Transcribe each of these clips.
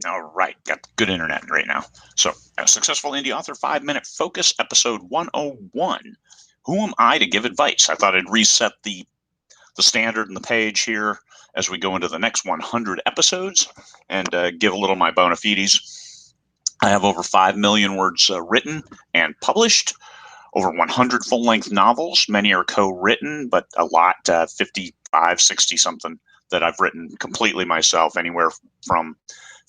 All right, got good internet right now. So, a successful indie author 5-minute focus, episode 101. Who am I to give advice? I thought I'd reset the standard and the page here as we go into the next 100 episodes and give a little of my bona fides. I have over 5 million words written and published, over 100 full-length novels. Many are co-written, but a lot, 55, 60 something that I've written completely myself, anywhere from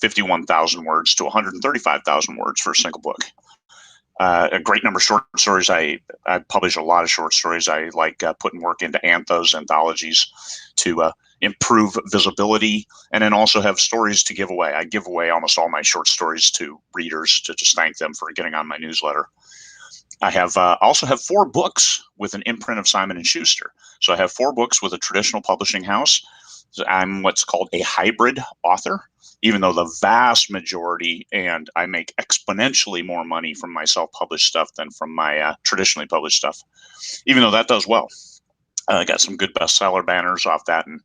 51,000 words to 135,000 words for a single book. A great number of short stories. I publish a lot of short stories. I like putting work into anthos, anthologies to improve visibility, and then also have stories to give away. I give away almost all my short stories to readers to just thank them for getting on my newsletter. I have also have 4 books with an imprint of Simon Schuster. So I have 4 books with a traditional publishing house. So I'm what's called a hybrid author, even though the vast majority, and I make exponentially more money from my self-published stuff than from my traditionally published stuff, even though that does well. I got some good bestseller banners off that, and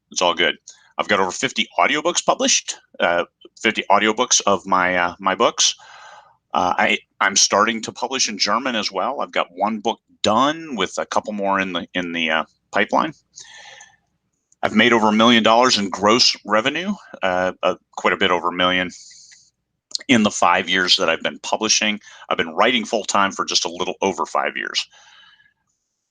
it's all good. I've got over 50 audiobooks published, 50 audiobooks of my books. I'm starting to publish in German as well. I've got 1 book done with a couple more in the pipeline. I've made over $1 million in gross revenue, quite a bit over $1 million in the 5 years that I've been publishing. I've been writing full time for just a little over 5 years.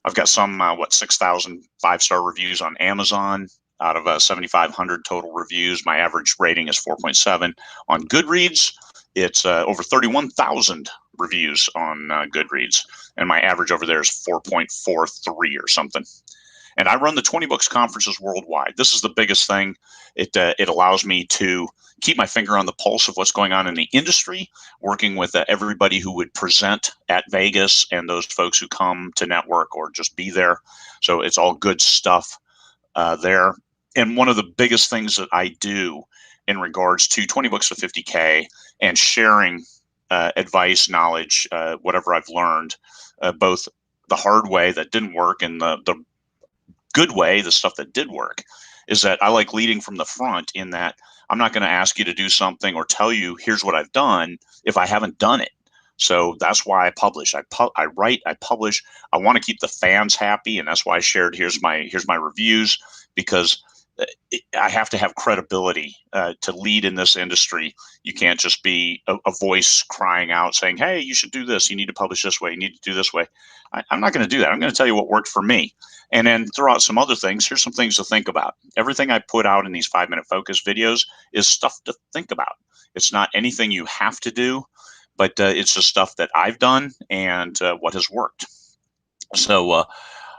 I've got some 6,000 5-star reviews on Amazon out of 7,500 total reviews. My average rating is 4.7 on Goodreads. It's over 31,000 reviews on Goodreads, and my average over there is 4.43 or something. And I run the 20 Books conferences worldwide. This is the biggest thing. It allows me to keep my finger on the pulse of what's going on in the industry, working with everybody who would present at Vegas and those folks who come to network or just be there. So it's all good stuff there. And one of the biggest things that I do in regards to 20 Books to 50K and sharing advice, knowledge, whatever I've learned, both the hard way that didn't work and the good way, the stuff that did work, is that I like leading from the front, in that I'm not going to ask you to do something or tell you here's what I've done if I haven't done it. So that's why I publish. I write, I publish. I want to keep the fans happy, and that's why I shared here's my reviews, because I have to have credibility to lead in this industry. You can't just be a voice crying out saying, hey, you should do this. You need to publish this way. You need to do this way. I'm not going to do that. I'm going to tell you what worked for me. And then throw out some other things. Here's some things to think about. Everything I put out in these 5-minute focus videos is stuff to think about. It's not anything you have to do, but it's just stuff that I've done and what has worked. So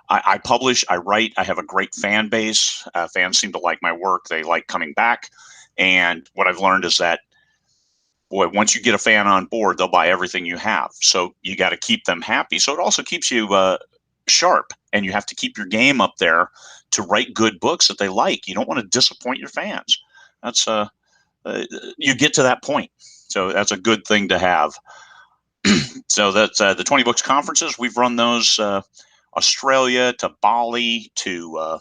I publish, I write, I have a great fan base. Fans seem to like my work. They like coming back. And what I've learned is that, boy, once you get a fan on board, they'll buy everything you have. So you got to keep them happy. So it also keeps you sharp, and you have to keep your game up there to write good books that they like. You don't want to disappoint your fans. That's you get to that point. So that's a good thing to have. So that's the 20 Books conferences. We've run those Australia to Bali to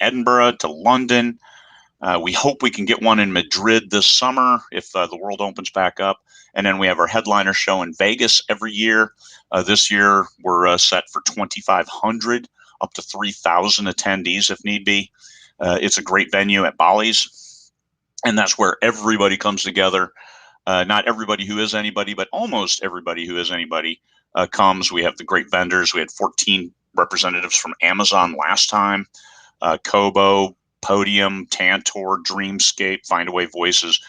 Edinburgh to London. We hope we can get one in Madrid this summer if the world opens back up. And then we have our headliner show in Vegas every year. This year, we're set for 2,500, up to 3,000 attendees if need be. It's a great venue at Bali's, and that's where everybody comes together. Not everybody who is anybody, but almost everybody who is anybody comes. We have the great vendors. We had 14 representatives from Amazon last time, Kobo, Podium, Tantor, Dreamscape, Findaway Voices,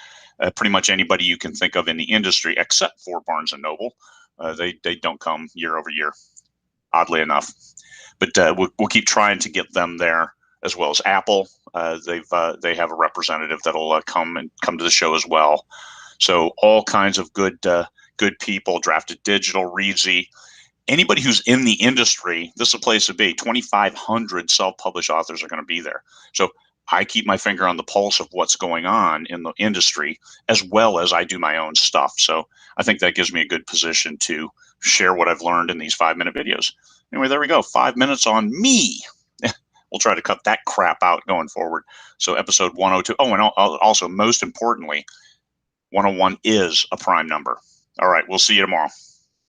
pretty much anybody you can think of in the industry, except for Barnes & Noble. They don't come year over year, oddly enough. But we'll keep trying to get them there, as well as Apple. They have a representative that'll come to the show as well. So all kinds of good people. Drafted Digital, Reedsy. Anybody who's in the industry, this is a place to be. 2,500 self-published authors are going to be there. So I keep my finger on the pulse of what's going on in the industry, as well as I do my own stuff. So I think that gives me a good position to share what I've learned in these 5-minute videos. Anyway, there we go. 5 minutes on me. We'll try to cut that crap out going forward. So episode 102. Oh, and also, most importantly, 101 is a prime number. All right, we'll see you tomorrow.